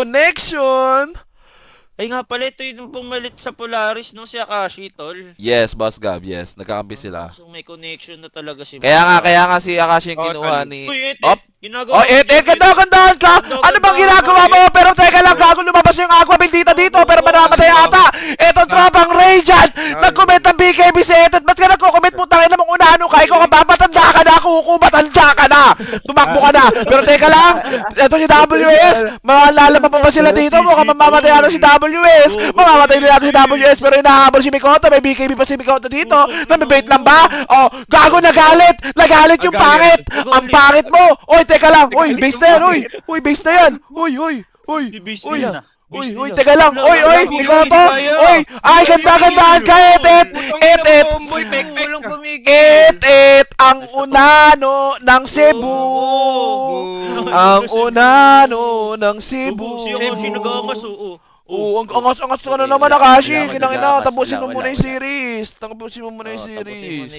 Connection! Ay nga pala, ito yung pumalit sa Polaris, no? Si Akashi, tol. Yes, Boss Gab, yes. Nagkakampi sila. So may connection na talaga si Kaya nga si Akashi yung kinuha ni... Uy, Op! ginagawa Oh, gandahan ka! Ano bang ginagawa mo? Pero teka lang, gago lumabas yung Aqua Bendita dito, pero manamatay ata! Etong tropang Radiant! Nag-comment ang BKB si Etet, ba't ka nagko-comment mo? Tangin namang unahan ka, ikaw ka ba? Matanda ka na, kukumatanda ka na! Tumakbo ka na! Pero teka lang, eto si WS, malalaman pa ba sila dito? Mukhang mamamatay ata si WS! Mamamatay din natin si WS, pero hinahabol si Mikoto, may BKB pa si Mikoto dito! Namibait lang ba? Oh, gago nagalit! Nagalit yung pangit! Ang pangit mo! Oy, teka lang! Uy, base na yan! Uy, base na yan! Uy, teka lang! Uy, Mikoto! Uy! Ay, ganda-gandaan ka, Etet! Etet! Ang unano ng Cebu! Ang unano ng Cebu! Sinagamas, oo. Oo, ang angas-angas ka na naman, Akashi! Kinangina, tapusin mo muna yung series! Tapusin mo muna yung series!